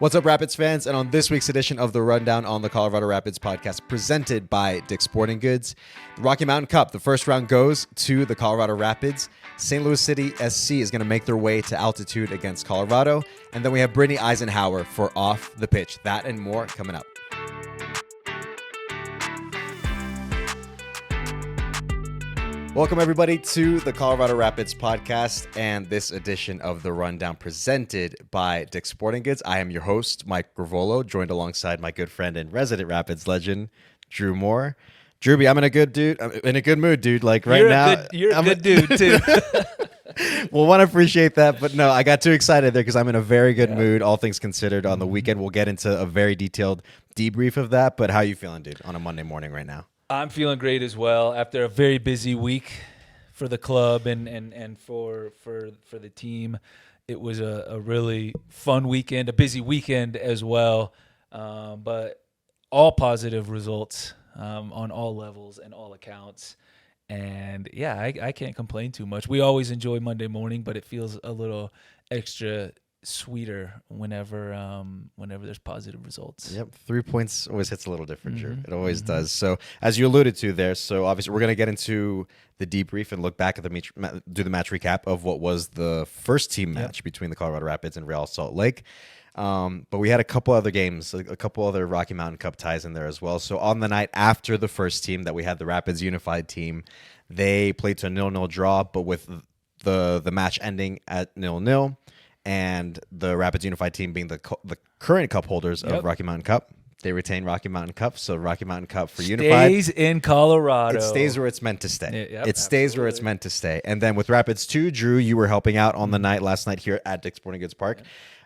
What's up, Rapids fans? And on this week's edition of the Rundown on the Colorado Rapids podcast, presented by Dick's Sporting Goods, the Rocky Mountain Cup, the first round goes to the Colorado Rapids. St. Louis City SC is going to make their way to altitude against Colorado. And then we have Brittany Isenhour for Off the Pitch. That and more coming up. Welcome, everybody, to the Colorado Rapids podcast and this edition of the Rundown presented by Dick's Sporting Goods. I am your host, Mike Gravolo, joined alongside my good friend and resident Rapids legend, Drew Moore. Drewby, I'm in a good mood, dude. Like right now, you're a good dude too. Well, want to appreciate that, but no, I got too excited there because I'm in a very good mood, all things considered. On the weekend, we'll get into a very detailed debrief of that. But how you feeling, dude, on a Monday morning right now? I'm feeling great as well after a very busy week for the club and for the team. It was a really fun weekend, a busy weekend as well, but all positive results on all levels and all accounts. And yeah, I can't complain too much. We always enjoy Monday morning, but it feels a little extra sweeter whenever there's positive results. Yep, 3 points always hits a little different, Drew. It always does. So as you alluded to there, so obviously we're going to get into the debrief and look back at do the match recap of what was the first team match between the Colorado Rapids and Real Salt Lake. But we had a couple other games, a couple other Rocky Mountain Cup ties in there as well. So on the night after the first team that we had, the Rapids Unified team, they played to a 0-0 draw, but with the match ending at 0-0. And the Rapids Unified team being the current cup holders of Rocky Mountain Cup. They retain Rocky Mountain Cup, so Rocky Mountain Cup for Unified. Stays in Colorado. It stays where it's meant to stay. It stays where it's meant to stay. And then with Rapids 2, Drew, you were helping out on the night last night here at Dick's Sporting Goods Park.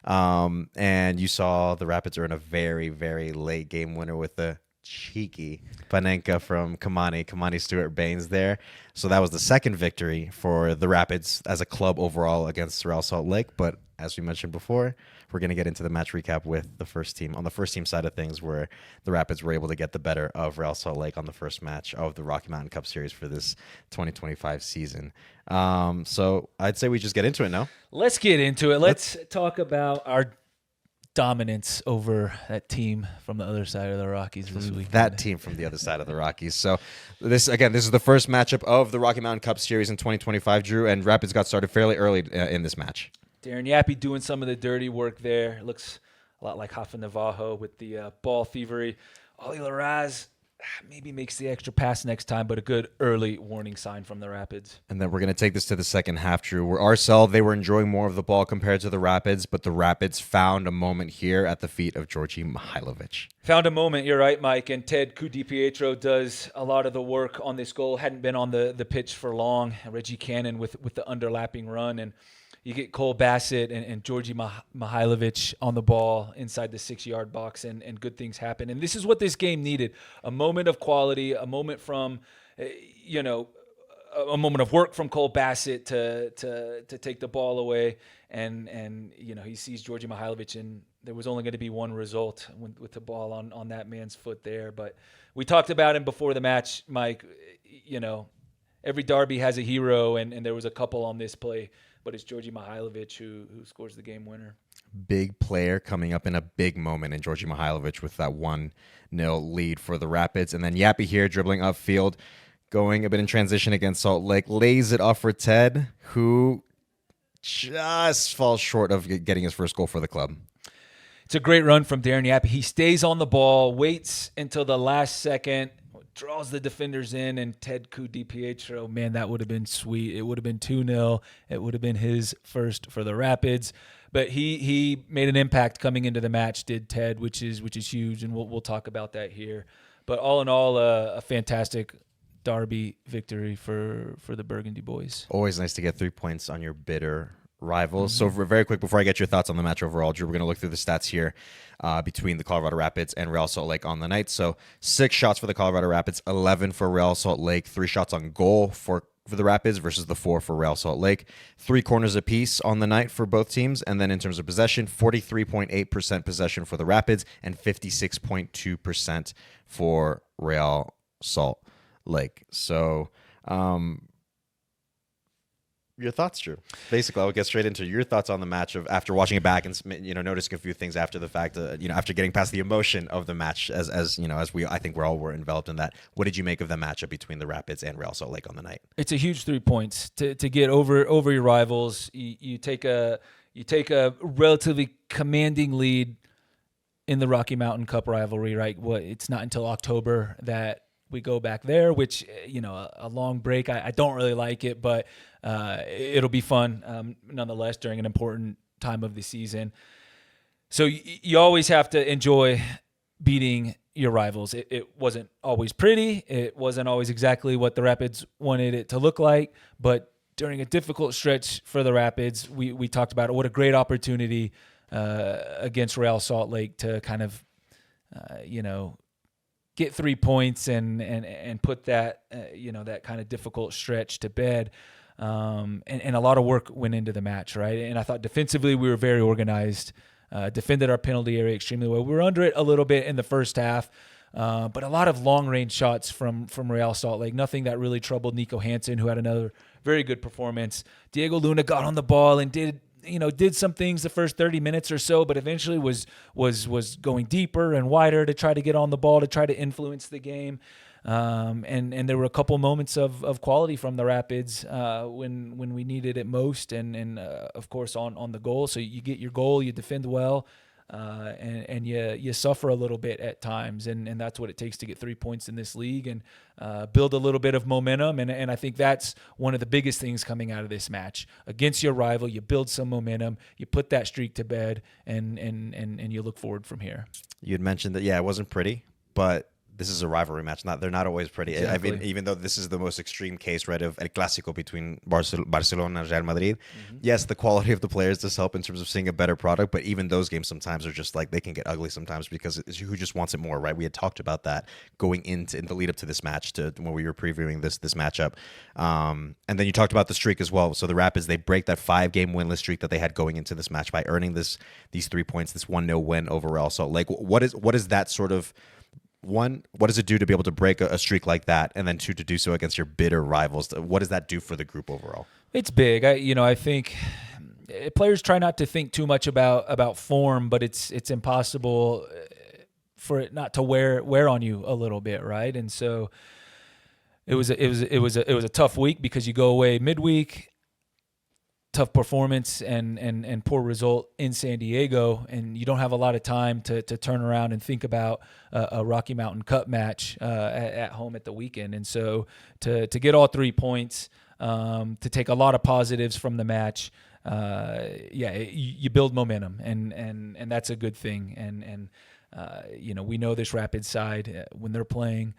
And you saw the Rapids earn a very, very late game winner with a cheeky Panenka from Kamani Stewart-Baines there. So that was the second victory for the Rapids as a club overall against Real Salt Lake. But as we mentioned before, we're going to get into the match recap with the first team. On the first team side of things, where the Rapids were able to get the better of Real Salt Lake on the first match of the Rocky Mountain Cup Series for this 2025 season. So I'd say we just get into it now. Let's get into it. Let's talk about our dominance over that team from the other side of the Rockies this week. That team from the other side of the Rockies. So this is the first matchup of the Rocky Mountain Cup Series in 2025, Drew, and Rapids got started fairly early in this match. Darren Yappy doing some of the dirty work there. Looks a lot like Rafa Navajo with the ball thievery. Oli Larraz maybe makes the extra pass next time, but a good early warning sign from the Rapids. And then we're going to take this to the second half, Drew, where RSL, they were enjoying more of the ball compared to the Rapids, but the Rapids found a moment here at the feet of Georgi Mihailovic. Found a moment, you're right, Mike, and Ted DiPietro does a lot of the work on this goal. Hadn't been on the pitch for long. Reggie Cannon with the underlapping run, and you get Cole Bassett and Georgi Mihailovic on the ball inside the 6-yard box, and good things happen. And this is what this game needed: a moment of quality, a moment from, a moment of work from Cole Bassett to take the ball away. And he sees Georgi Mihailovic, and there was only going to be one result with the ball on that man's foot there. But we talked about him before the match, Mike. Every derby has a hero, and there was a couple on this play. But it's Georgi Mihailovic who scores the game winner. Big player coming up in a big moment in Georgi Mihailovic with that 1-0 lead for the Rapids. And then Yappy here dribbling upfield, going a bit in transition against Salt Lake, lays it off for Ted, who just falls short of getting his first goal for the club. It's a great run from Darren Yappy. He stays on the ball, waits until the last second, draws the defenders in, and Ted DiPietro, man, that would have been sweet. It would have been 2-0. It would have been his first for the Rapids. But he made an impact coming into the match, did Ted, which is huge, and we'll talk about that here. But all in all, a fantastic derby victory for the Burgundy boys. Always nice to get 3 points on your bitter rivals. So very quick, before I get your thoughts on the match overall, Drew, we're going to look through the stats here between the Colorado Rapids and Real Salt Lake on the night. So 6 shots for the Colorado Rapids, 11 for Real Salt Lake, 3 shots on goal for the Rapids versus the 4 for Real Salt Lake. 3 corners apiece on the night for both teams. And then in terms of possession, 43.8% possession for the Rapids and 56.2% for Real Salt Lake. So Your thoughts, Drew. Basically, I'll get straight into your thoughts on the match of after watching it back and noticing a few things after the fact. After getting past the emotion of the match, as I think we all were enveloped in that. What did you make of the matchup between the Rapids and Real Salt Lake on the night? It's a huge 3 points to get over your rivals. You take a relatively commanding lead in the Rocky Mountain Cup rivalry, right? Well, it's not until October that we go back there, which, a long break. I don't really like it, but it'll be fun nonetheless during an important time of the season. So you always have to enjoy beating your rivals. It wasn't always pretty. It wasn't always exactly what the Rapids wanted it to look like, but during a difficult stretch for the Rapids, we talked about it. What a great opportunity against Real Salt Lake to kind of, get 3 points and put that, that kind of difficult stretch to bed. And a lot of work went into the match, right? And I thought defensively we were very organized, defended our penalty area extremely well. We were under it a little bit in the first half, but a lot of long-range shots from Real Salt Lake, nothing that really troubled Nico Hansen, who had another very good performance. Diego Luna got on the ball and did some things the first 30 minutes or so, but eventually was going deeper and wider to try to get on the ball, to try to influence the game. And there were a couple moments of quality from the Rapids when we needed it most, and of course on the goal. So you get your goal, you defend well, and you suffer a little bit at times, and that's what it takes to get 3 points in this league and build a little bit of momentum. And I think that's one of the biggest things coming out of this match. Against your rival, you build some momentum, you put that streak to bed, and you look forward from here. You had mentioned that, it wasn't pretty, but this is a rivalry match. They're not always pretty. Exactly. I mean, even though this is the most extreme case, right, of El Clásico between Barcelona and Real Madrid. Mm-hmm. Yes, the quality of the players does help in terms of seeing a better product, but even those games sometimes are just like, they can get ugly sometimes because it's who just wants it more, right? We had talked about that going in the lead up to this match, to when we were previewing this matchup. And then you talked about the streak as well. So the Rapids, they break that 5-game winless streak that they had going into this match by earning these 3 points, this 1-0 win over Real Salt Lake. What is that sort of... One, what does it do to be able to break a streak like that? And then two, to do so against your bitter rivals. What does that do for the group overall? It's big. I think players try not to think too much about form, but it's impossible for it not to wear on you a little bit, right? And so it was a tough week because you go away midweek, tough performance and poor result in San Diego, and you don't have a lot of time to turn around and think about a Rocky Mountain Cup match at home at the weekend. And so to get all 3 points, to take a lot of positives from the match, you build momentum, and that's a good thing. And we know this Rapids side when they're playing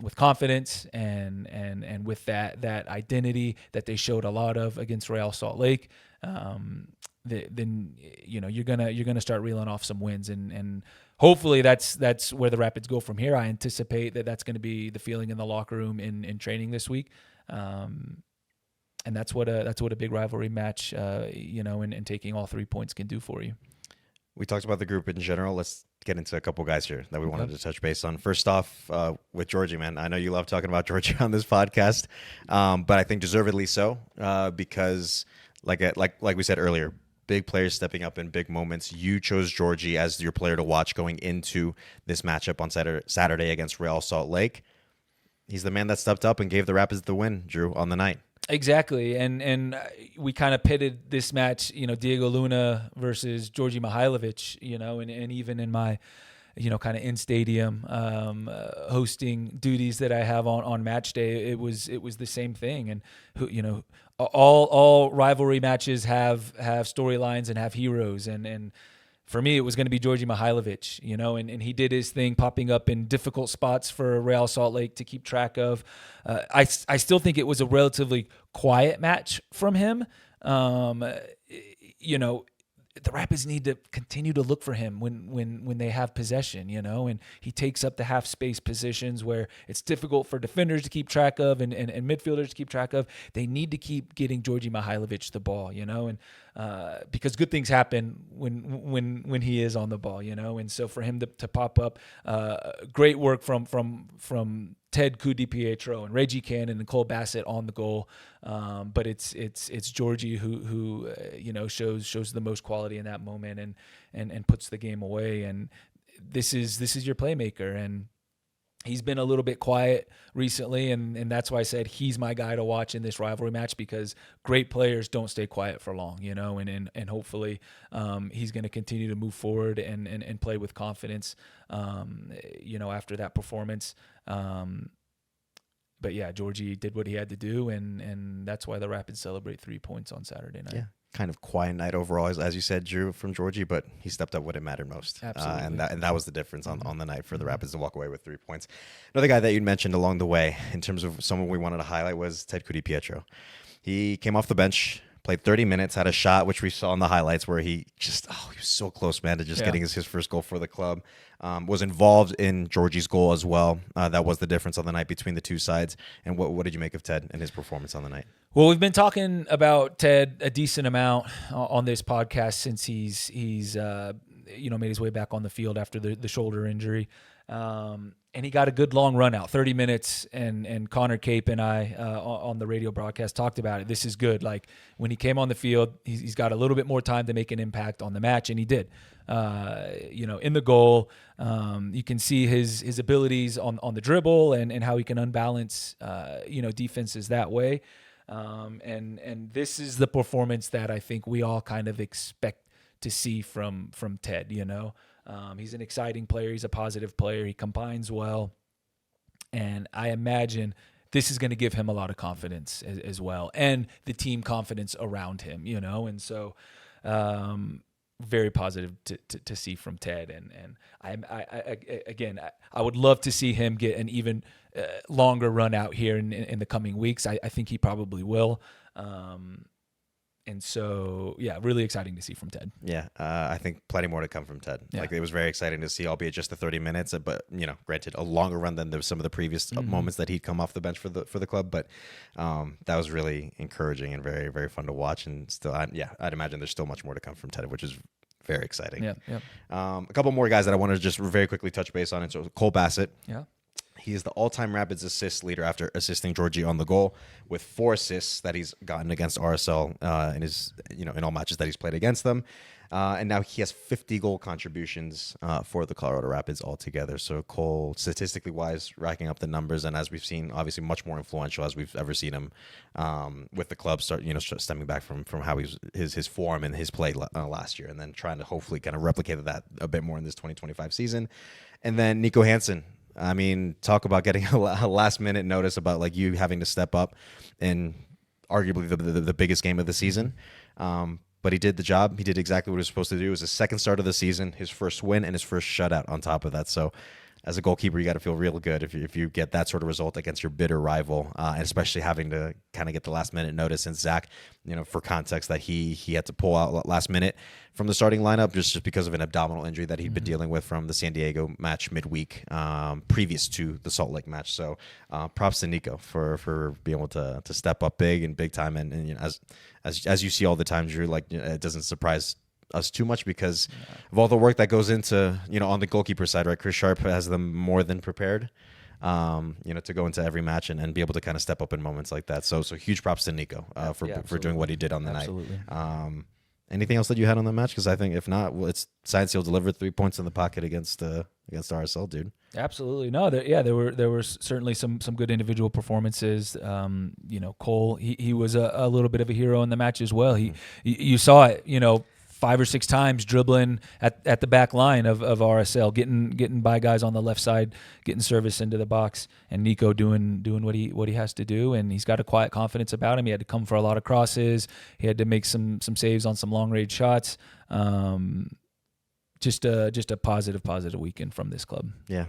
with confidence and with that identity that they showed a lot of against Real Salt Lake, then you're gonna start reeling off some wins, and hopefully that's where the Rapids go from here. I anticipate that's going to be the feeling in the locker room in training this week, and that's what a big rivalry match, and taking all 3 points can do for you. We talked about the group in general. Let's get into a couple guys here that we wanted to touch base on. First off, with Georgie, man. I know you love talking about Georgie on this podcast, but I think deservedly so, because like we said earlier, big players stepping up in big moments. You chose Georgie as your player to watch going into this matchup on Saturday against Real Salt Lake. He's the man that stepped up and gave the Rapids the win, Drew, on the night. Exactly, and we kind of pitted this match, Diego Luna versus Georgie Mihailovic, and even in my, kind of in stadium hosting duties that I have on match day, it was the same thing. And all rivalry matches have storylines and have heroes, and for me, it was going to be Georgie Mihailovic, and he did his thing, popping up in difficult spots for Real Salt Lake to keep track of. I still think it was a relatively quiet match from him. The Rapids need to continue to look for him when they have possession, and he takes up the half space positions where it's difficult for defenders to keep track of and midfielders to keep track of. They need to keep getting Georgie Mihailovic the ball, and because good things happen when he is on the ball, and so for him to pop up, great work from Ted Ku-DiPietro and Reggie Cannon and Cole Bassett on the goal, but it's Georgie who shows the most quality in that moment and puts the game away, and this is your playmaker, and he's been a little bit quiet recently, and that's why I said he's my guy to watch in this rivalry match, because great players don't stay quiet for long, and hopefully he's going to continue to move forward and play with confidence, after that performance. But yeah, Georgie did what he had to do, and that's why the Rapids celebrate 3 points on Saturday night. Yeah. Kind of quiet night overall, as you said, Drew, from Georgie, but he stepped up when it mattered most. Absolutely. And that was the difference on the night for the Rapids to walk away with 3 points. Another guy that you mentioned along the way, in terms of someone we wanted to highlight, was Ted Ku-DiPietro. He came off the bench, played 30 minutes, had a shot, which we saw in the highlights, where he was so close, man, to just getting his first goal for the club. Was involved in Georgie's goal as well. That was the difference on the night between the two sides. And what did you make of Ted and his performance on the night? Well, we've been talking about Ted a decent amount on this podcast since he's made his way back on the field after the shoulder injury. And he got a good long run out, 30 minutes, and Connor Cape and I on the radio broadcast talked about it. This is good. Like, when he came on the field, he's got a little bit more time to make an impact on the match, and he did. In the goal, you can see his abilities on the dribble and how he can unbalance defenses that way. And this is the performance that I think we all kind of expect to see from Ted. He's an exciting player. He's a positive player. He combines well, and I imagine this is going to give him a lot of confidence as well, and the team confidence around him. And so very positive to see from Ted, and I would love to see him get an even longer run out here in the coming weeks. I think he probably will. And so, yeah, really exciting to see from Ted. Yeah, I think plenty more to come from Ted. Yeah. Like, it was very exciting to see, albeit just the 30 minutes, but, granted, a longer run than some of the previous moments that he'd come off the bench for the club. But that was really encouraging and very, very fun to watch. And still, I'd imagine there's still much more to come from Ted, which is very exciting. Yeah. A couple more guys that I want to just very quickly touch base on. And so Cole Bassett. Yeah. He is the all-time Rapids assist leader after assisting Georgie on the goal, with 4 assists that he's gotten against RSL in all matches that he's played against them. And now he has 50 goal contributions for the Colorado Rapids altogether. So Cole, statistically wise, racking up the numbers, and as we've seen, obviously much more influential as we've ever seen him with the club stemming back from how his form and his play last year, and then trying to hopefully kind of replicate that a bit more in this 2025 season. And then Nico Hansen. I mean, talk about getting a last-minute notice about, like, you having to step up in arguably the biggest game of the season. But he did the job. He did exactly what he was supposed to do. It was his second start of the season, his first win, and his first shutout on top of that. So as a goalkeeper, you got to feel real good if you get that sort of result against your bitter rival, and especially having to kind of get the last-minute notice. And Zach, for context, that he had to pull out last minute from the starting lineup just because of an abdominal injury that he'd been dealing with from the San Diego match midweek, previous to the Salt Lake match. So props to Nico for being able to step up big time, and as you see all the time, Drew, like, it doesn't surprise us too much because of all the work that goes into, on the goalkeeper side, right? Chris Sharp has them more than prepared, to go into every match and be able to kind of step up in moments like that. So huge props to Nico for doing what he did on the night. Anything else that you had on the match? Because I think if not, it's Science Seal delivered 3 points in the pocket against RSL, dude. Absolutely. No, there were certainly some good individual performances. Cole, he was a little bit of a hero in the match as well. You saw it, 5 or 6 times dribbling at the back line of RSL, getting by guys on the left side, getting service into the box, and Nico doing what he has to do, and he's got a quiet confidence about him. He had to come for a lot of crosses. He had to make some saves on some long range shots. Just a positive weekend from this club. Yeah.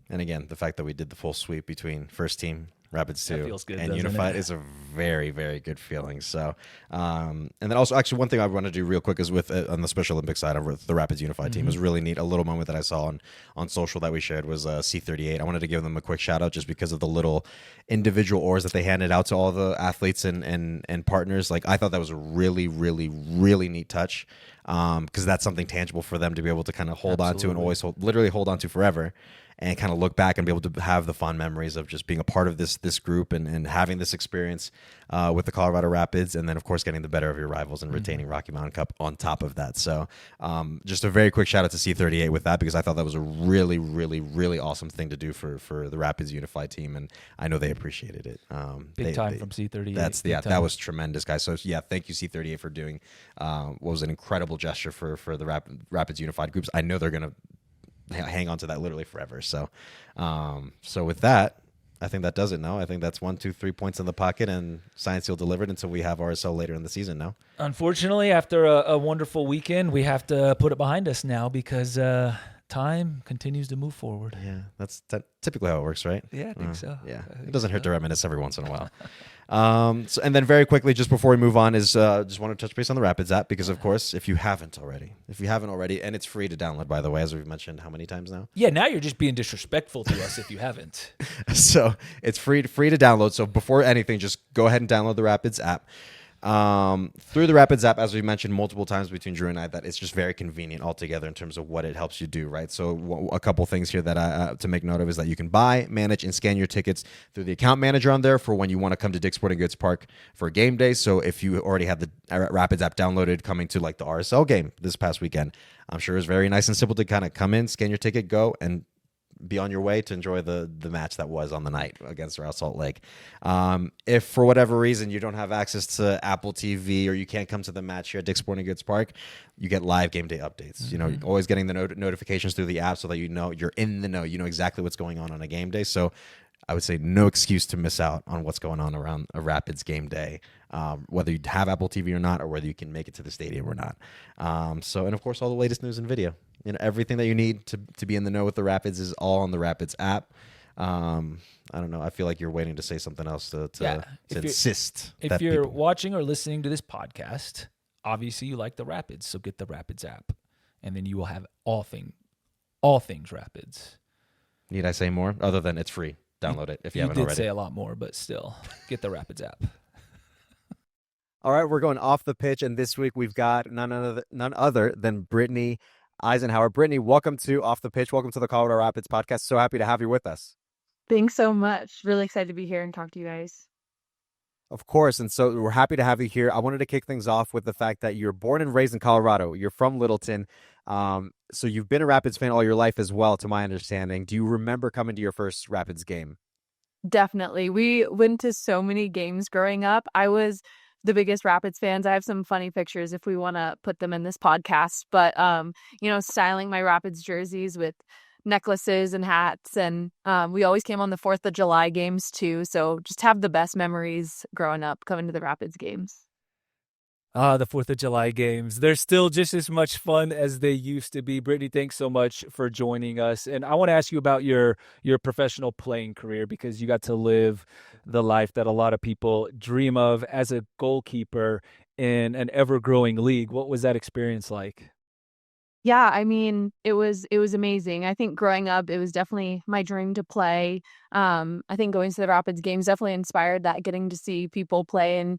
And again, the fact that we did the full sweep between first team, Rapids 2. That feels good, And doesn't Unified it? is a very, very good feeling. So, and then also, actually, one thing I want to do real quick is with on the Special Olympics side of the Rapids Unified team is really neat. A little moment that I saw on social that we shared was C38. I wanted to give them a quick shout out just because of the little individual oars that they handed out to all the athletes and partners. Like, I thought that was a really, really, really neat touch because that's something tangible for them to be able to kind of hold on to and always literally hold on to forever. And kind of look back and be able to have the fond memories of just being a part of this group and having this experience with the Colorado Rapids, and then of course getting the better of your rivals and retaining Rocky Mountain Cup on top of that. So just a very quick shout out to C38 with that, because I thought that was a really, really, really awesome thing to do for the Rapids Unified team, and I know they appreciated it. Big time from C38. That was tremendous, guys. So yeah, thank you C38 for doing what was an incredible gesture for the Rapids Unified groups. I know they're gonna hang on to that literally forever. So, so with that, I think that does it. No, I think that's 1, 2, 3 points in the pocket, and Science Seal delivered until we have RSL later in the season. No, unfortunately, after a wonderful weekend, we have to put it behind us now because time continues to move forward. Yeah, that's typically how it works, right? Yeah, I think so. Yeah, it doesn't hurt to reminisce every once in a while. So, and then very quickly, just before we move on, is just want to touch base on the Rapids app, because of course, if you haven't already, and it's free to download, by the way, as we've mentioned how many times now. Yeah, now you're just being disrespectful to us if you haven't. So it's free to download. So before anything, just go ahead and download the Rapids app. Through the Rapids app, as we mentioned multiple times between Drew and I, that it's just very convenient altogether in terms of what it helps you do, right? So a couple things here that I to make note of is that you can buy, manage, and scan your tickets through the account manager on there for when you want to come to Dick's Sporting Goods Park for game day. So if you already have the Rapids app downloaded coming to like the RSL game this past weekend, I'm sure it's very nice and simple to kind of come in, scan your ticket, go, and be on your way to enjoy the match that was on the night against Real Salt Lake. If for whatever reason you don't have access to Apple TV or you can't come to the match here at Dick's Sporting Goods Park, you get live game day updates. Mm-hmm. You know, always getting the notifications through the app so that you know you're in the know. You know exactly what's going on a game day. So I would say no excuse to miss out on what's going on around a Rapids game day, whether you have Apple TV or not, or whether you can make it to the stadium or not. And of course, all the latest news and video. You know, everything that you need to be in the know with the Rapids is all on the Rapids app. I don't know. I feel like you're waiting to say something else to insist. If you're watching or listening to this podcast, obviously you like the Rapids, so get the Rapids app, and then you will have all things Rapids. Need I say more other than it's free? Download it if you haven't already. You did say a lot more, but still, get the Rapids app. All right, we're going off the pitch, and this week we've got none other than Brittany Isenhour. Brittany, welcome to Off the Pitch. Welcome to the Colorado Rapids podcast. So happy to have you with us. Thanks so much. Really excited to be here and talk to you guys. Of course, and so we're happy to have you here. I wanted to kick things off with the fact that you're born and raised in Colorado. You're from Littleton. So you've been a Rapids fan all your life as well, to my understanding. Do you remember coming to your first Rapids game? Definitely. We went to so many games growing up. I was the biggest Rapids fans. I have some funny pictures if we want to put them in this podcast, but styling my Rapids jerseys with necklaces and hats, and we always came on the 4th of July games too, so just have the best memories growing up coming to the Rapids games. The 4th of July games. They're still just as much fun as they used to be. Brittany, thanks so much for joining us. And I want to ask you about your professional playing career, because you got to live the life that a lot of people dream of as a goalkeeper in an ever-growing league. What was that experience like? Yeah, I mean, it was amazing. I think growing up, it was definitely my dream to play. I think going to the Rapids games definitely inspired that, getting to see people play in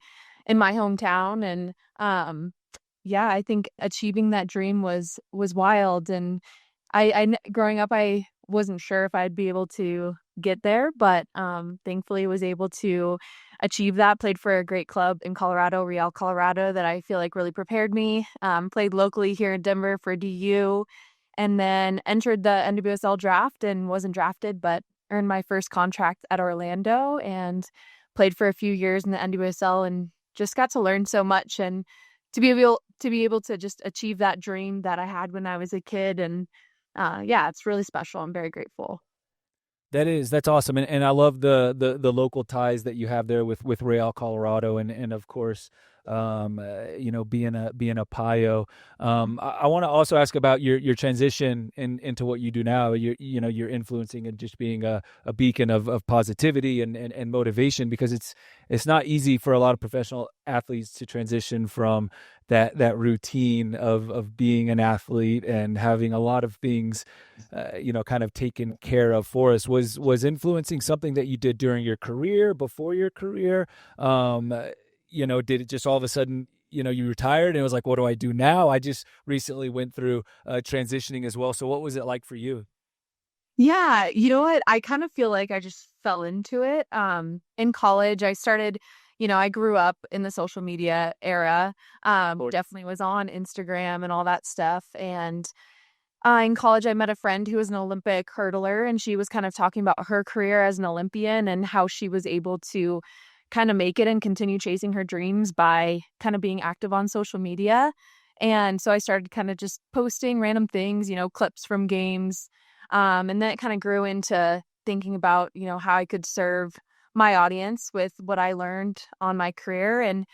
my hometown. And I think achieving that dream was wild. And I growing up, I wasn't sure if I'd be able to get there, but thankfully was able to achieve that. Played for a great club in Colorado, Real Colorado, that I feel like really prepared me. Played locally here in Denver for DU, and then entered the NWSL draft and wasn't drafted, but earned my first contract at Orlando and played for a few years in the NWSL, and just got to learn so much, and to be able to just achieve that dream that I had when I was a kid. And it's really special. I'm very grateful. That's awesome. And I love the local ties that you have there with Real Colorado, and of course being a PIO. I want to also ask about your transition into what you do now. You're influencing and just being a beacon of positivity and motivation, because it's not easy for a lot of professional athletes to transition from that routine of being an athlete and having a lot of things kind of taken care of for us. Was influencing something that you did during your career, before your career? Did it just all of a sudden, you retired and it was like, what do I do now? I just recently went through transitioning as well. So what was it like for you? Yeah, you know what? I kind of feel like I just fell into it. In college, I started, I grew up in the social media era. Definitely was on Instagram and all that stuff. And in college, I met a friend who was an Olympic hurdler, and she was kind of talking about her career as an Olympian and how she was able to kind of make it and continue chasing her dreams by kind of being active on social media. And so I started kind of just posting random things, clips from games. And then it kind of grew into thinking about, how I could serve my audience with what I learned on my career. And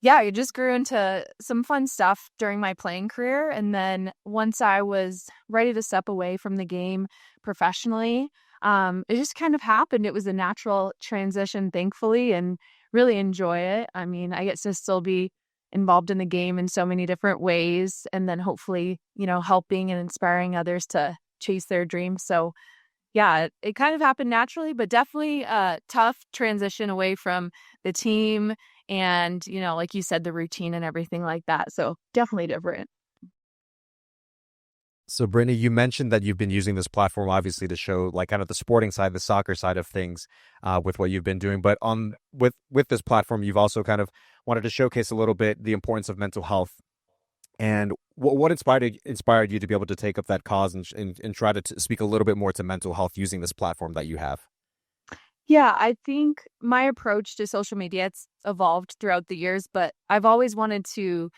yeah, it just grew into some fun stuff during my playing career. And then once I was ready to step away from the game professionally, it just kind of happened. It was a natural transition, thankfully, and really enjoy it. I mean, I get to still be involved in the game in so many different ways, and then hopefully, helping and inspiring others to chase their dreams. So yeah, it kind of happened naturally, but definitely a tough transition away from the team and, like you said, the routine and everything like that. So definitely different. So, Brittany, you mentioned that you've been using this platform, obviously, to show like kind of the sporting side, the soccer side of things, with what you've been doing. But with this platform, you've also kind of wanted to showcase a little bit the importance of mental health. And what inspired you to be able to take up that cause and try to speak a little bit more to mental health using this platform that you have? Yeah, I think my approach to social media, it's evolved throughout the years, but I've always wanted to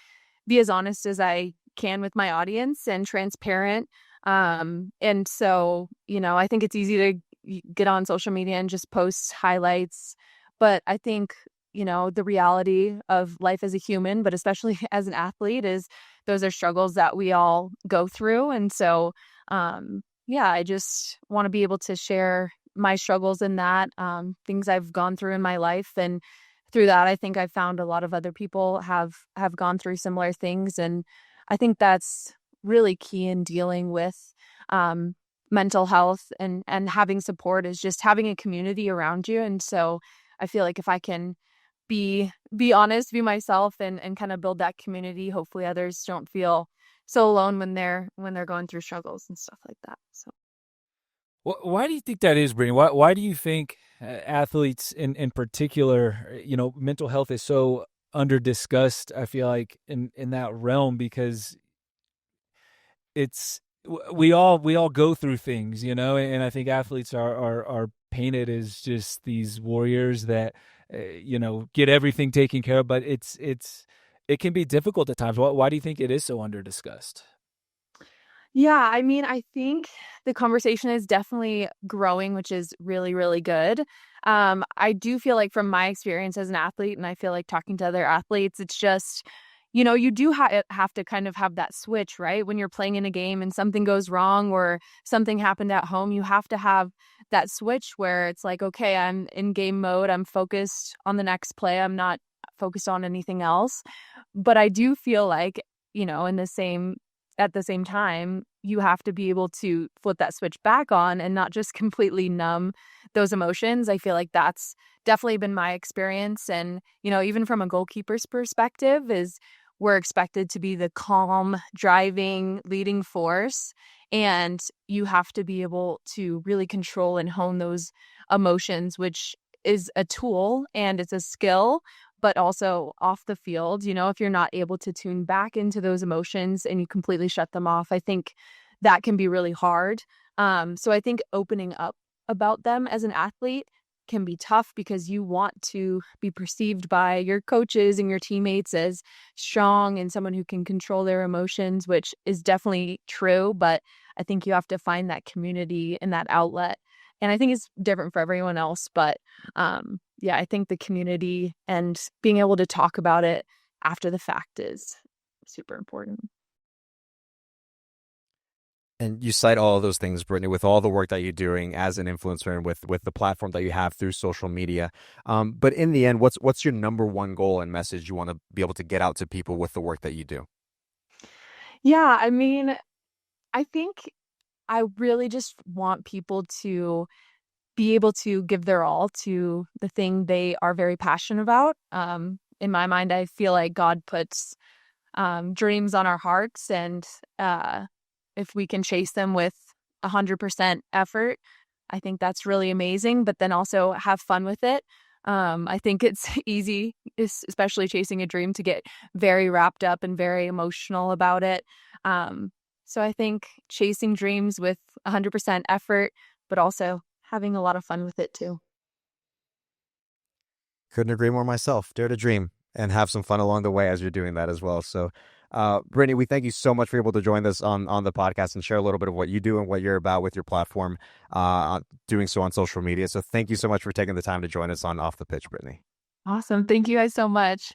be as honest as I can with my audience and transparent. And so, I think it's easy to get on social media and just post highlights. But I think, the reality of life as a human, but especially as an athlete, is those are struggles that we all go through. And so, yeah, I just want to be able to share my struggles in that, things I've gone through in my life. And through that, I think I've found a lot of other people have gone through similar things. And I think that's really key in dealing with mental health and having support, is just having a community around you. And so I feel like if I can be honest, be myself, and kind of build that community, hopefully others don't feel so alone when they're going through struggles and stuff like that. So Why do you think that is, Brittany? Why do you think athletes in particular, mental health is so under discussed? I feel like in that realm, because it's we all go through things, and I think athletes are painted as just these warriors that get everything taken care of, but it can be difficult at times. Why do you think it is so under discussed? yeah, I mean, I think the conversation is definitely growing, which is really, really good. I do feel like from my experience as an athlete, and I feel like talking to other athletes, it's just, you do have to kind of have that switch, right? When you're playing in a game and something goes wrong or something happened at home, you have to have that switch where it's like, okay, I'm in game mode. I'm focused on the next play. I'm not focused on anything else. But I do feel like, in the same at the same time, you have to be able to flip that switch back on and not just completely numb those emotions. I feel like that's definitely been my experience. And, even from a goalkeeper's perspective, is we're expected to be the calm, driving, leading force. And you have to be able to really control and hone those emotions, which is a tool and it's a skill, but also off the field, if you're not able to tune back into those emotions and you completely shut them off, I think that can be really hard. So I think opening up about them as an athlete can be tough because you want to be perceived by your coaches and your teammates as strong and someone who can control their emotions, which is definitely true. But I think you have to find that community and that outlet. And I think it's different for everyone else. But yeah, I think the community and being able to talk about it after the fact is super important. And you cite all of those things, Brittany, with all the work that you're doing as an influencer and with the platform that you have through social media. But in the end, what's your number one goal and message you want to be able to get out to people with the work that you do? Yeah, I mean, I think I really just want people to be able to give their all to the thing they are very passionate about. In my mind, I feel like God puts dreams on our hearts, and if we can chase them with 100% effort, I think that's really amazing. But then also have fun with it. I think it's easy, especially chasing a dream, to get very wrapped up and very emotional about it. So I think chasing dreams with 100% effort, but also having a lot of fun with it too. Couldn't agree more myself. Dare to dream and have some fun along the way as you're doing that as well. So, Brittany, we thank you so much for able to join us on the podcast and share a little bit of what you do and what you're about with your platform, doing so on social media. So thank you so much for taking the time to join us on Off the Pitch, Brittany. Awesome. Thank you guys so much.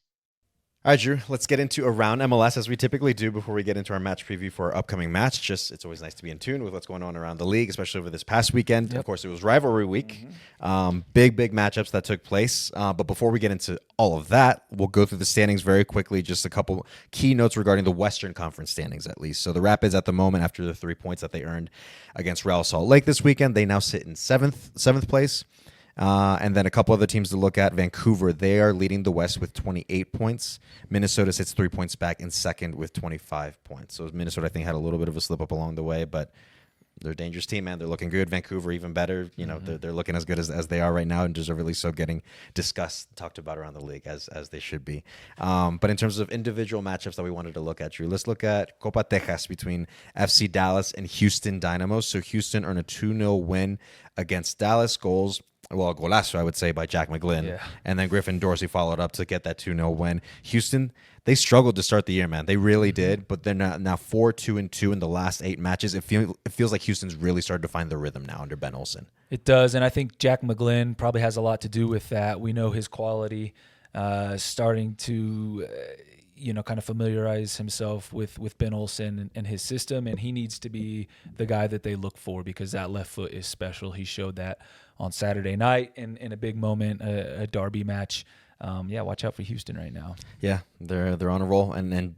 All right, Drew, let's get into Around MLS as we typically do before we get into our match preview for our upcoming match. It's always nice to be in tune with what's going on around the league, especially over this past weekend. Yep. Of course, it was rivalry week. Big matchups that took place. But before we get into all of that, we'll go through the standings very quickly. Just a couple key notes regarding the Western Conference standings, at least. So the Rapids at the moment, after the 3 points that they earned against Real Salt Lake this weekend, they now sit in seventh place. And then a couple other teams to look at. Vancouver, they are leading the West with 28 points. Minnesota sits 3 points back in second with 25 points. So Minnesota, I think, had a little bit of a slip up along the way, but they're a dangerous team, man. They're looking good. Vancouver, even better. You know, they're looking as good as they are right now, and deservedly so, getting discussed, talked about around the league as they should be. But in terms of individual matchups that we wanted to look at, Drew, let's look at Copa Tejas between FC Dallas and Houston Dynamo. So Houston earned a 2-0 win against Dallas. Golazo, I would say, by Jack McGlynn. Yeah. And then Griffin Dorsey followed up to get that 2-0 win. Houston, they struggled to start the year, man. They really did, but they're now 4-2-2 in the last 8 matches. It feels like Houston's really started to find the rhythm now under Ben Olsen. It does, and I think Jack McGlynn probably has a lot to do with that. We know his quality, starting to kind of familiarize himself with Ben Olsen and his system, and he needs to be the guy that they look for because that left foot is special. He showed that on Saturday night in a big moment, a derby match. Watch out for Houston right now. Yeah, they're on a roll and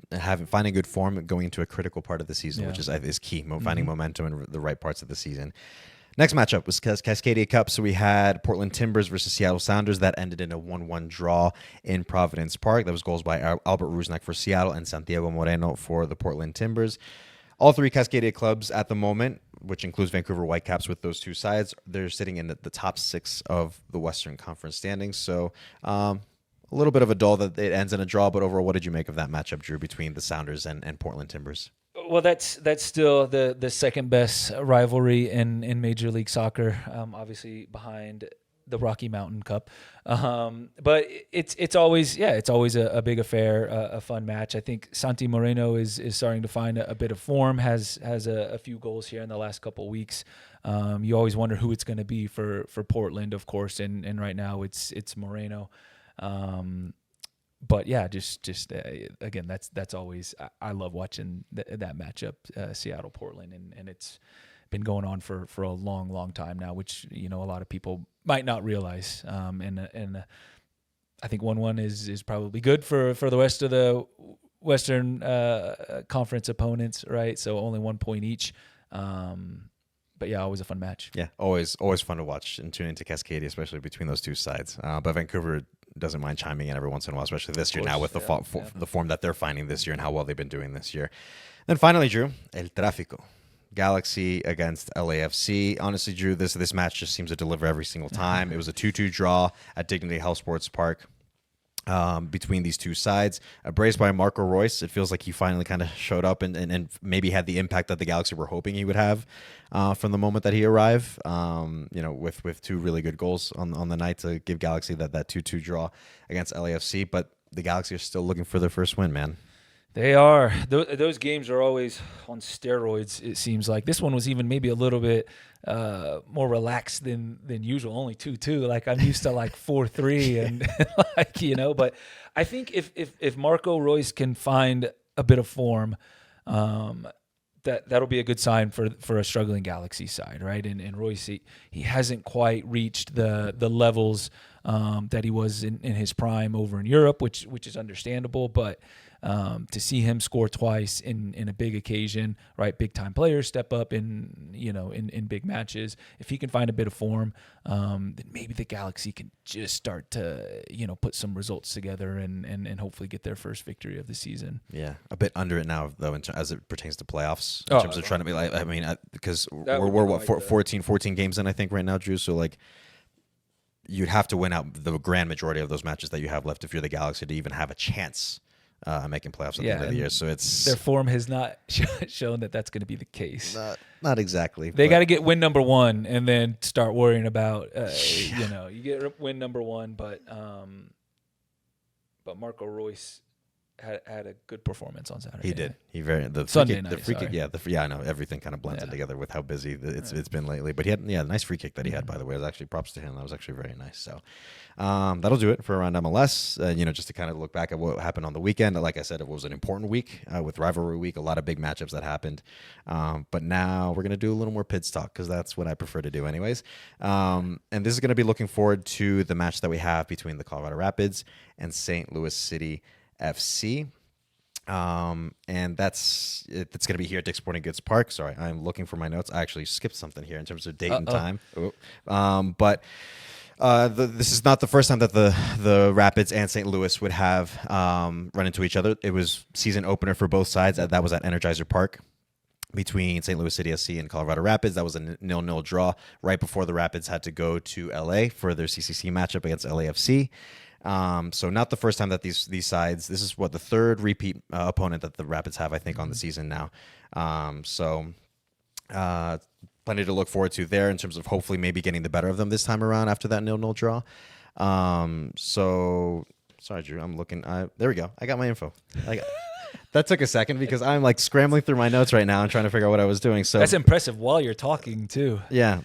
finding good form going into a critical part of the season, which is key. Finding momentum in the right parts of the season. Next matchup was Cascadia Cup. So we had Portland Timbers versus Seattle Sounders. That ended in a 1-1 draw in Providence Park. That was goals by Albert Rusnak for Seattle and Santiago Moreno for the Portland Timbers. All 3 Cascadia clubs at the moment, which includes Vancouver Whitecaps with those 2 sides, they're sitting in the top 6 of the Western Conference standings. So a little bit of a dull that it ends in a draw, but overall, what did you make of that matchup, Drew, between the Sounders and Portland Timbers? Well, that's still the second best rivalry in Major League Soccer, obviously behind the Rocky Mountain Cup. But it's always a big affair, a fun match. I think Santi Moreno is starting to find a bit of form, has a few goals here in the last couple of weeks. You always wonder who it's going to be for Portland, of course, and right now it's Moreno. But yeah, just again, that's always, I love watching that matchup, Seattle Portland, and it's been going on for a long time now, which a lot of people might not realize. And I think 1-1 is probably good for the rest of the Western Conference opponents, right? So only 1 point each. But yeah, always a fun match. Yeah, always fun to watch and tune into Cascadia, especially between those 2 sides. But Vancouver doesn't mind chiming in every once in a while, especially this year now with the form that they're finding this year and how well they've been doing this year. Then finally, Drew, El Tráfico. Galaxy against LAFC. Honestly, Drew, this match just seems to deliver every single time. It was a 2-2 draw at Dignity Health Sports Park. Between these 2 sides. Braced by Marco Royce, it feels like he finally kind of showed up and maybe had the impact that the Galaxy were hoping he would have from the moment that he arrived. With 2 really good goals on the night to give Galaxy that 2-2 draw against LAFC. But the Galaxy are still looking for their first win, man. They are. Those games are always on steroids, it seems like. This one was even maybe a little bit more relaxed than usual, only 2-2. Like, I'm used to like 4-3 and like, you know. But I think if Marco Royce can find a bit of form, that'll be a good sign for a struggling Galaxy side, right? And Royce, he hasn't quite reached the levels that he was in his prime over in Europe, which is understandable, but to see him score twice in a big occasion, right? Big time players step up in big matches. If he can find a bit of form, then maybe the Galaxy can just start to put some results together and hopefully get their first victory of the season. Yeah, a bit under it now though, as it pertains to playoffs in terms of trying to be like. I mean, because we're what 14 games in, I think, right now, Drew. So like, you'd have to win out the grand majority of those matches that you have left if you're the Galaxy to even have a chance making playoffs at the end of the year. So their form has not shown that that's going to be the case. Not exactly. They got to get win number one and then start worrying about you get win number one, but Marco Royce had a good performance on Saturday. He did. Sunday night. The free kick. Yeah, I know everything kind of blended together with how busy it's been lately. But he had a nice free kick that he had, by the way. It was actually props to him. That was actually very nice. So that'll do it for Around MLS. Just to kind of look back at what happened on the weekend. Like I said, it was an important week with rivalry week. A lot of big matchups that happened. But now we're gonna do a little more Pids talk because that's what I prefer to do, anyways. And this is gonna be looking forward to the match that we have between the Colorado Rapids and St. Louis City FC. And it's going to be here at Dick's Sporting Goods Park. Sorry, I'm looking for my notes. I actually skipped something here in terms of date and time. But this is not the first time that the Rapids and St. Louis would have run into each other. It was season opener for both sides. That was at Energizer Park between St. Louis City SC and Colorado Rapids. That was a 0-0 draw right before the Rapids had to go to LA for their CCC matchup against LAFC. So not the first time that these sides. This is the third repeat opponent that the Rapids have, I think, on the season now. Plenty to look forward to there in terms of hopefully maybe getting the better of them this time around after that 0-0 draw. Sorry, Drew. I'm looking. There we go. I got my info. That took a second because I'm like scrambling through my notes right now and trying to figure out what I was doing. So that's impressive while you're talking too. Yeah.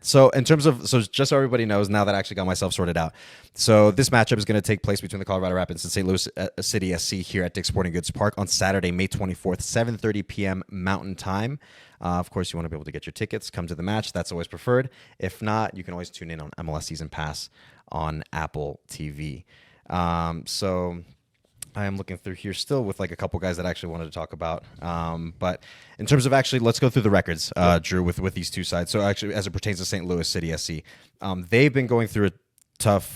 So in terms of, just so everybody knows now that I actually got myself sorted out. So this matchup is going to take place between the Colorado Rapids and St. Louis City SC here at Dick's Sporting Goods Park on Saturday, May 24th, 7:30 p.m. Mountain Time. Of course, you want to be able to get your tickets, come to the match. That's always preferred. If not, you can always tune in on MLS Season Pass on Apple TV. So I am looking through here still with like a couple guys that I actually wanted to talk about. But in terms of actually, let's go through the records, Drew, with these two sides. So actually, as it pertains to St. Louis City SC, they've been going through a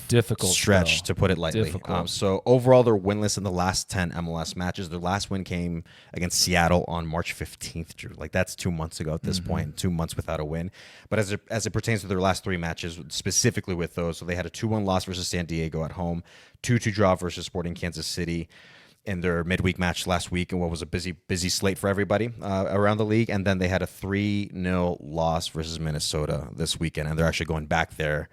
difficult stretch, to put it lightly. So overall, they're winless in the last 10 MLS matches. Their last win came against Seattle on March 15th, Drew. Like, that's 2 months ago at this point, 2 months without a win. But as it pertains to their last 3 matches, specifically with those, so they had a 2-1 loss versus San Diego at home, 2-2 draw versus Sporting Kansas City in their midweek match last week, and what was a busy slate for everybody around the league. And then they had a 3-0 loss versus Minnesota this weekend, and they're actually going back there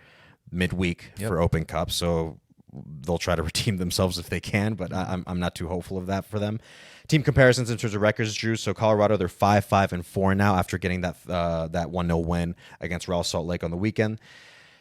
midweek for Open Cup, so they'll try to redeem themselves if they can, but I'm not too hopeful of that for them. Team comparisons in terms of records, Drew. So Colorado, they're 5-5-4 now after getting that 1-0 win against Real Salt Lake on the weekend.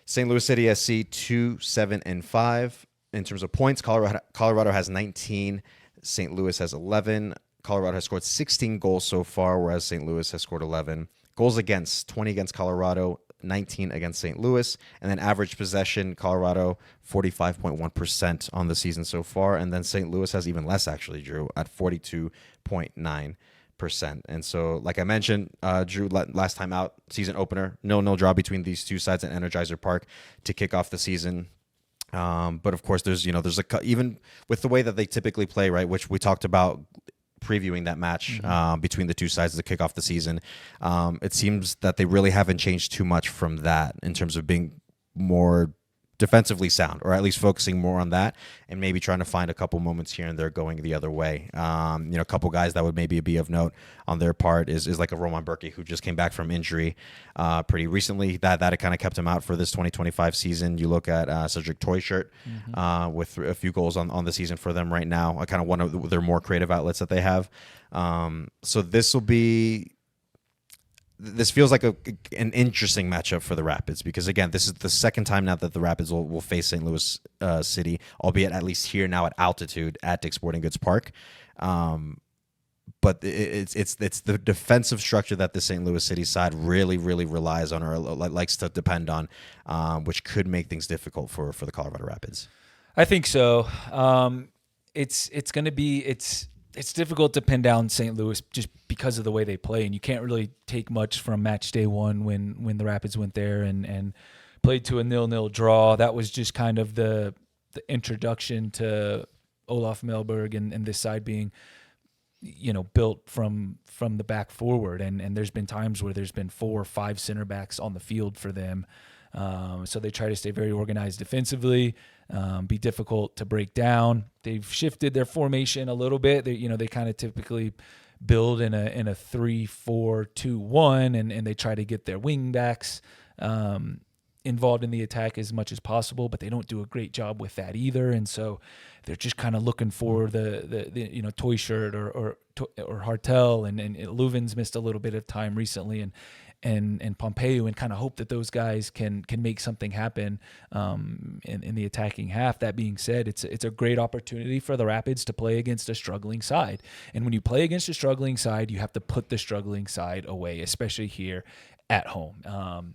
St. Louis City SC 2-7-5 in terms of points. Colorado has 19. St. Louis has 11. Colorado has scored 16 goals so far, whereas St. Louis has scored 11. Goals against, 20 against Colorado, 19 against St. Louis, and then average possession, Colorado 45.1% on the season so far, and then St. Louis has even less, actually, Drew, at 42.9%. And so, like I mentioned, Drew, last time out, season opener, 0-0 draw between these two sides at Energizer Park to kick off the season. But of course, there's even with the way that they typically play, right, which we talked about previewing that match between the two sides to kick off the season. It seems that they really haven't changed too much from that in terms of being more defensively sound, or at least focusing more on that, and maybe trying to find a couple moments here and there going the other way. A couple guys that would maybe be of note on their part is like a Roman Burke, who just came back from injury pretty recently. That kind of kept him out for this 2025 season. You look at Cedric Toyshirt with a few goals on the season for them right now. Kind of one of their more creative outlets that they have. So this feels like an interesting matchup for the Rapids, because, again, this is the second time now that the Rapids will face St. Louis City, albeit at least here now at altitude at Dick's Sporting Goods Park. But it's the defensive structure that the St. Louis City side really, really relies on, or likes to depend on, which could make things difficult for the Colorado Rapids. I think so. It's going to be it's difficult to pin down St. Louis just because of the way they play, and you can't really take much from match day one when the Rapids went there and played to a 0-0 draw. That was just kind of the introduction to Olaf Melberg and this side being, built from the back forward, and there's been times where there's been 4 or 5 center backs on the field for them. So they try to stay very organized defensively, be difficult to break down. They've shifted their formation a little bit. They kind of typically build in a 3-4-2-1, and they try to get their wing backs involved in the attack as much as possible, but they don't do a great job with that either. And so they're just kind of looking for the Toyshirt or Hartel, and Leuven's missed a little bit of time recently, and Pompeu, and kind of hope that those guys can make something happen in the attacking half. That being said, it's a great opportunity for the Rapids to play against a struggling side. And when you play against a struggling side, you have to put the struggling side away, especially here at home.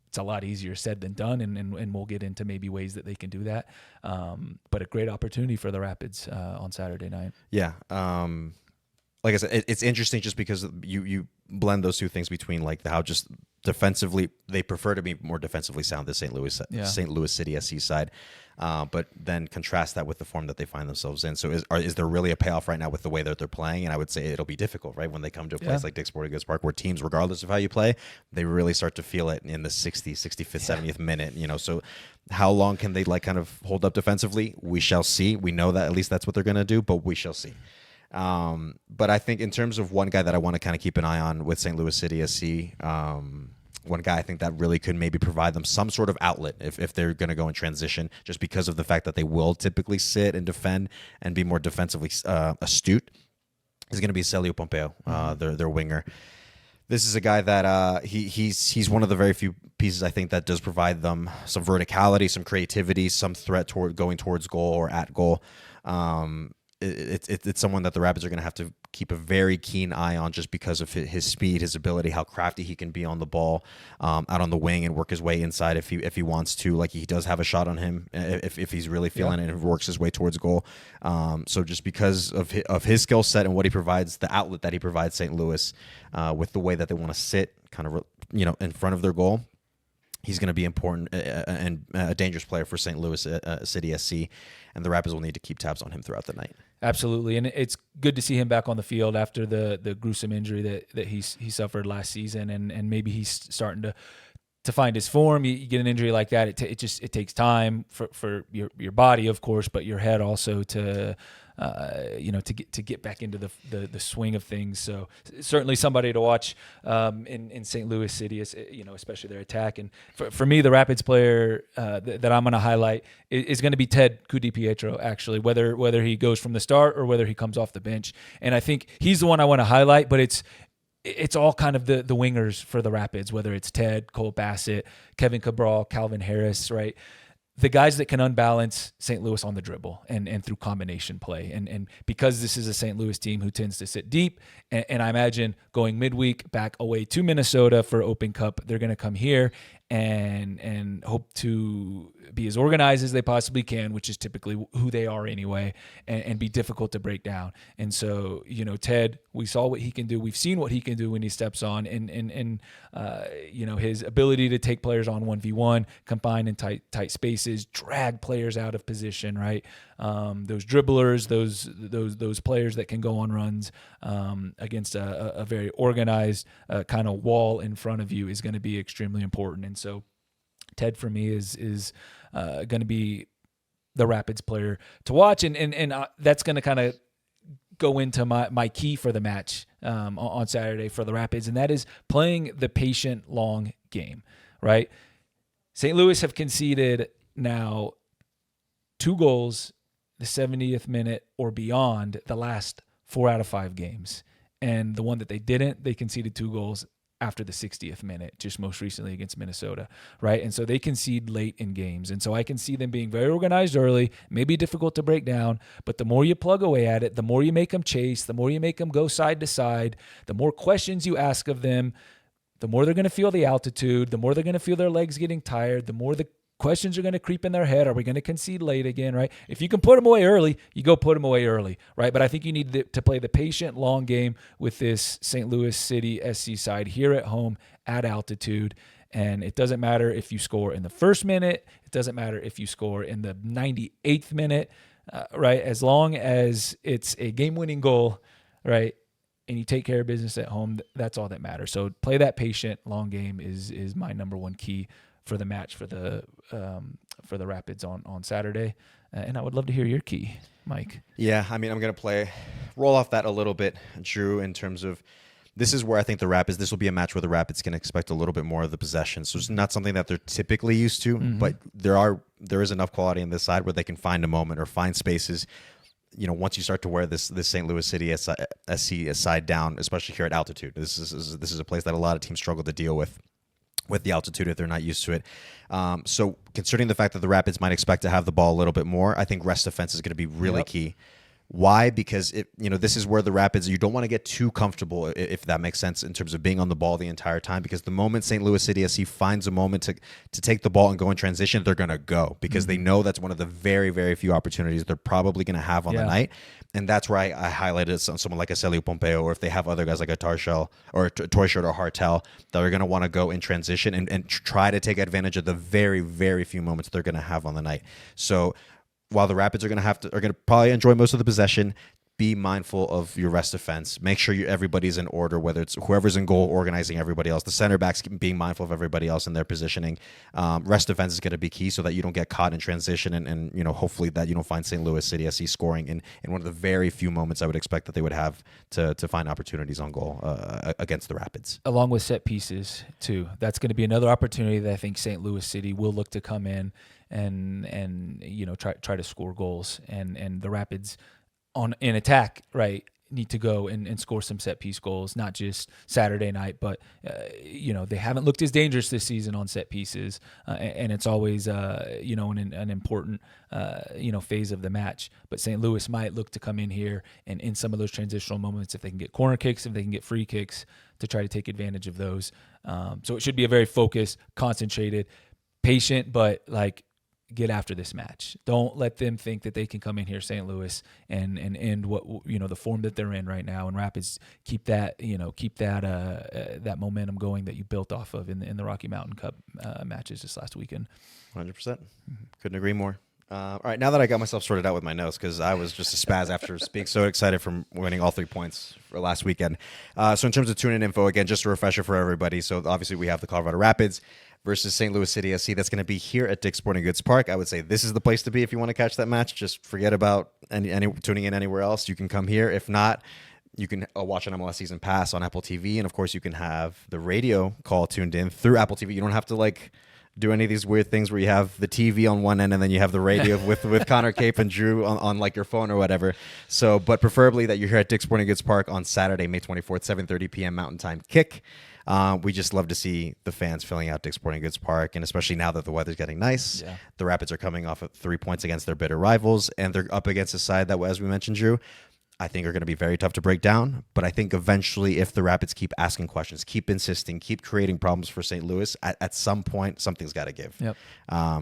It's a lot easier said than done, and we'll get into maybe ways that they can do that. But a great opportunity for the Rapids on Saturday night. Yeah. Like I said, it's interesting just because you blend those two things between like how just defensively they prefer to be more defensively sound, the St. Louis City SC side, but then contrast that with the form that they find themselves in. So is there really a payoff right now with the way that they're playing? And I would say it'll be difficult, right, when they come to a place like Dick's Sporting Goods Park, where teams, regardless of how you play, they really start to feel it in the 60th, 65th, 70th minute. So how long can they kind of hold up defensively? We shall see. We know that at least that's what they're going to do, but we shall see. But I think in terms of one guy that I want to kind of keep an eye on with St. Louis City SC, one guy I think that really could maybe provide them some sort of outlet if they're going to go in transition, just because of the fact that they will typically sit and defend and be more defensively astute, is going to be Celio Pompeu, their winger. This is a guy that he's one of the very few pieces I think that does provide them some verticality, some creativity, some threat toward going towards goal or at goal. It's someone that the Rapids are going to have to keep a very keen eye on, just because of his speed, his ability, how crafty he can be on the ball, out on the wing, and work his way inside if he wants to. Like, he does have a shot on him if he's really feeling it, and works his way towards goal. So just because of his skill set and what he provides, the outlet that he provides St. Louis, with the way that they want to sit kind of in front of their goal, he's going to be important and a dangerous player for St. Louis City SC, and the Rapids will need to keep tabs on him throughout the night. Absolutely, and it's good to see him back on the field after the gruesome injury that he suffered last season, and maybe he's starting to find his form. You get an injury like that, it takes time for your body, of course, but your head also to get back into the swing of things. So certainly somebody to watch in St. Louis City, especially their attack. And for me, the Rapids player that I'm going to highlight is going to be Ted Kudipietro, actually, whether he goes from the start or whether he comes off the bench. And I think he's the one I want to highlight, but it's all kind of the wingers for the Rapids, whether it's Ted, Cole Bassett, Kevin Cabral, Calvin Harris, right? The guys that can unbalance St. Louis on the dribble and through combination play. And because this is a St. Louis team who tends to sit deep, and I imagine going midweek back away to Minnesota for Open Cup, they're going to come here and hope to be as organized as they possibly can, which is typically who they are anyway, and be difficult to break down. And so, Ted, we saw what he can do. We've seen what he can do when he steps on, and his ability to take players on 1v1, combine in tight spaces, drag players out of position, right? Those dribblers, those players that can go on runs against a very organized kind of wall in front of you is going to be extremely important. And so Ted for me is going to be the Rapids player to watch, and that's going to kind of go into my key for the match on Saturday for the Rapids, and that is playing the patient, long game, right? St. Louis have conceded now 2 goals the 70th minute or beyond the last 4 out of 5 games. And the one that they didn't, they conceded 2 goals after the 60th minute, just most recently against Minnesota, right? And so they concede late in games. And so I can see them being very organized early, maybe difficult to break down, but the more you plug away at it, the more you make them chase, the more you make them go side to side, the more questions you ask of them, the more they're going to feel the altitude, the more they're going to feel their legs getting tired, the more the questions are going to creep in their head. Are we going to concede late again, right? If you can put them away early, you go put them away early, right? But I think you need to play the patient, long game with this St. Louis City SC side here at home at altitude. And it doesn't matter if you score in the first minute. It doesn't matter if you score in the 98th minute, right? As long as it's a game-winning goal, right? And you take care of business at home, that's all that matters. So play that patient, long game is my number one key for the match for the Rapids on Saturday. And I would love to hear your key, Mike. Yeah, I mean, I'm going to roll off that a little bit, Drew, in terms of this is where I think the Rapids, this will be a match where the Rapids can expect a little bit more of the possession. So it's not something that they're typically used to, but there is enough quality in this side where they can find a moment or find spaces. You know, once you start to wear this St. Louis City SC side down, especially here at altitude, this is a place that a lot of teams struggle to deal with the altitude if they're not used to it. So considering the fact that the Rapids might expect to have the ball a little bit more, I think rest defense is going to be really key. Why? Because this is where the Rapids, you don't want to get too comfortable, if that makes sense, in terms of being on the ball the entire time, because the moment St. Louis City SC finds a moment to take the ball and go in transition, they're going to go, because they know that's one of the very, very few opportunities they're probably going to have on the night. And that's why I highlighted someone like a Celio Pompeo, or if they have other guys like a Tarshell or a Toyshirt or Hartel that are going to want to go in transition and try to take advantage of the very, very few moments they're going to have on the night. So while the Rapids are going to probably enjoy most of the possession, be mindful of your rest defense. Make sure everybody's in order, whether it's whoever's in goal organizing everybody else, the center backs being mindful of everybody else in their positioning. Rest defense is going to be key so that you don't get caught in transition, and hopefully that you don't find St. Louis City SC scoring in one of the very few moments I would expect that they would have to find opportunities on goal against the Rapids. Along with set pieces too. That's going to be another opportunity that I think St. Louis City will look to come in and try to score goals, and the Rapids in attack, right, need to go and score some set piece goals, not just Saturday night, but they haven't looked as dangerous this season on set pieces, and it's always an important phase of the match. But St. Louis might look to come in here and in some of those transitional moments, if they can get corner kicks, if they can get free kicks, to try to take advantage of those. So it should be a very focused, concentrated, patient, but get after this match. Don't let them think that they can come in here, St. Louis, and end what the form that they're in right now. And Rapids keep that momentum going that you built off of in the Rocky Mountain Cup matches this last weekend. 100%. Couldn't agree more. All right, now that I got myself sorted out with my notes, because I was just a spaz after being so excited from winning all 3 points for last weekend. So in terms of tune-in info, again, just a refresher for everybody. So obviously we have the Colorado Rapids versus St. Louis City SC. That's going to be here at Dick's Sporting Goods Park. I would say this is the place to be if you want to catch that match. Just forget about any tuning in anywhere else. You can come here. If not, you can watch an MLS Season Pass on Apple TV. And, of course, you can have the radio call tuned in through Apple TV. You don't have to, do any of these weird things where you have the TV on one end and then you have the radio with Connor Cape and Drew on your phone or whatever. So, but preferably that you're here at Dick's Sporting Goods Park on Saturday, May 24th, 7:30 p.m. Mountain Time kick. We just love to see the fans filling out Dick's Sporting Goods Park, and especially now that the weather's getting nice. Yeah. The Rapids are coming off of 3 points against their bitter rivals, and they're up against a side that, as we mentioned, Drew, I think are going to be very tough to break down. But I think eventually, if the Rapids keep asking questions, keep insisting, keep creating problems for St. Louis, at some point, something's got to give. Yep.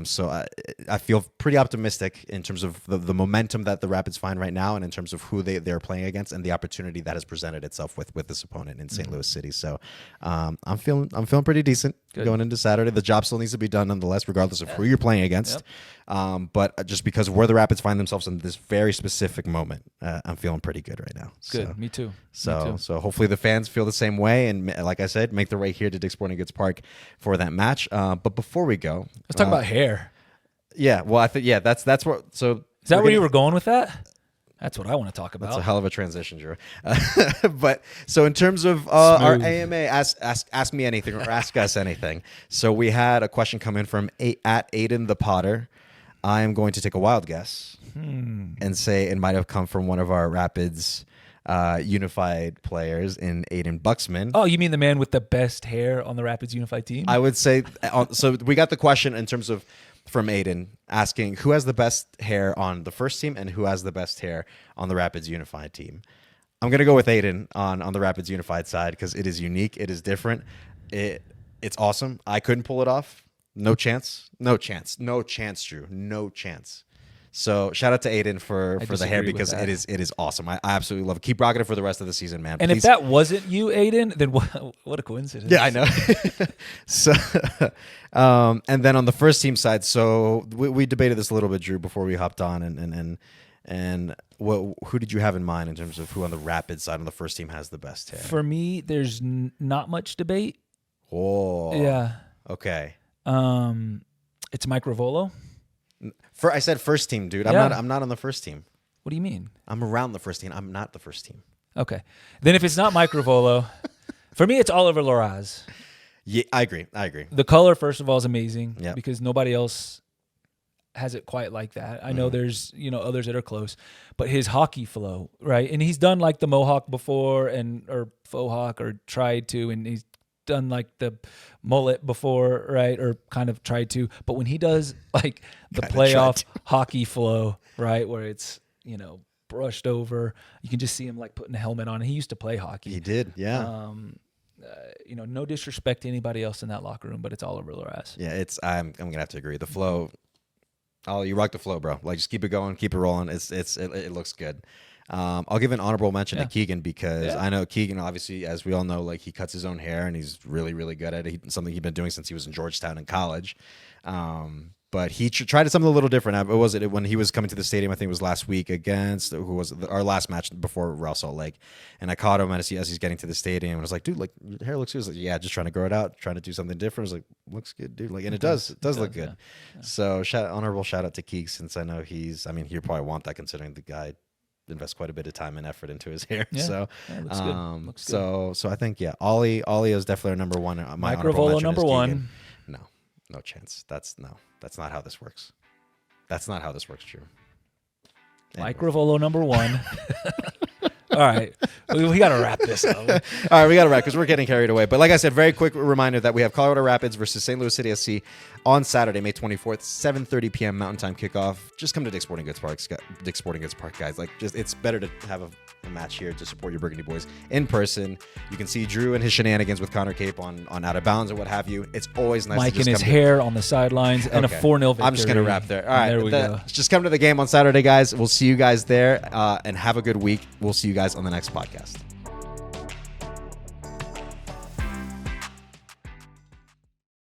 So I feel pretty optimistic in terms of the momentum that the Rapids find right now, and in terms of who they're playing against and the opportunity that has presented itself with this opponent in St. Louis City. So I'm feeling pretty decent. going into Saturday. The job still needs to be done nonetheless, regardless of who you're playing against. Yep. But just because of where the Rapids find themselves in this very specific moment, I'm feeling pretty good right now. Good. So, Me too. So hopefully the fans feel the same way, and like I said, make their way here to Dick's Sporting Goods Park for that match. But before we go, let's talk about hair. Yeah. Well, I think that's what. So is that where you were going with that? That's what I want to talk about. That's a hell of a transition, Drew. But so in terms of our AMA, ask me anything or ask us anything. So we had a question come in from at Aiden the Potter. I am going to take a wild guess and say it might have come from one of our Rapids Unified players in Aiden Buxman. Oh, you mean the man with the best hair on the Rapids Unified team? I would say so. We got the question in terms of from Aiden asking who has the best hair on the first team and who has the best hair on the Rapids Unified team. I'm going to go with Aiden on the Rapids Unified side because it is unique. It is different. It's awesome. I couldn't pull it off. No chance. No chance. No chance, Drew. No chance. So shout out to Aiden for the hair because it is awesome. I absolutely love it. Keep rocking it for the rest of the season, man. And Please. If that wasn't you, Aiden, then what a coincidence. Yeah, I know. So, and then on the first team side, so we debated this a little bit, Drew, before we hopped on, and who did you have in mind in terms of who on the Rapids side on the first team has the best hair? For me, there's not much debate. Oh, yeah. Okay. It's Mike Ravolo. I said first team, dude. Yeah. I'm not on the first team. What do you mean? I'm around the first team. I'm not the first team. Okay. Then if it's not Mike Ravolo, for me it's Oliver Loraz. Yeah, I agree. The color, first of all, is amazing because nobody else has it quite like that. I know there's others that are close, but his hockey flow, right? And he's done like the mohawk before or faux hawk or tried to, and he's done like the mullet before, right? Or kind of tried to. But when he does like the playoff hockey flow, right, where it's, brushed over, you can just see him like putting a helmet on. He used to play hockey. He did, yeah. No disrespect to anybody else in that locker room, but it's Oliver Loraz. Yeah, I'm gonna have to agree. The flow, you rock the flow, bro. Like just keep it going, keep it rolling. It looks good. I'll give an honorable mention to Keegan because I know Keegan, obviously, as we all know, like he cuts his own hair and he's really, really good at it. Something he's been doing since he was in Georgetown in college. But he tried something a little different. When he was coming to the stadium, I think it was last week against our last match before Real Salt Lake. And I caught him as he's getting to the stadium. And I was like, dude, like your hair looks good. He was like, yeah, just trying to grow it out, trying to do something different. I was like, looks good, dude. Like, and it does look good. Yeah. So honorable shout out to Keeg since I know he'll probably want that considering the guy invest quite a bit of time and effort into his hair. Yeah. So looks good. Looks good. So I think Ollie is definitely our number one. My Mike Ravolo number one. No chance. That's not how this works. That's not how this works, Drew. Mike Ravolo number one. All right. We got to wrap this up. All right, we got to wrap because we're getting carried away. But like I said, very quick reminder that we have Colorado Rapids versus St. Louis City SC on Saturday, May 24th, 7:30 p.m. Mountain Time kickoff. Just come to Dick's Sporting Goods Park, guys. Like, it's better to have a match here to support your Burgundy boys in person. You can see Drew and his shenanigans with Connor Cape on Out of Bounds or what have you. It's always nice Mike to just and his hair on the sidelines and a 4-0 victory. I'm just going to wrap there. All right. There we go. Just come to the game on Saturday, guys. We'll see you guys there and have a good week. We'll see you guys on the next podcast.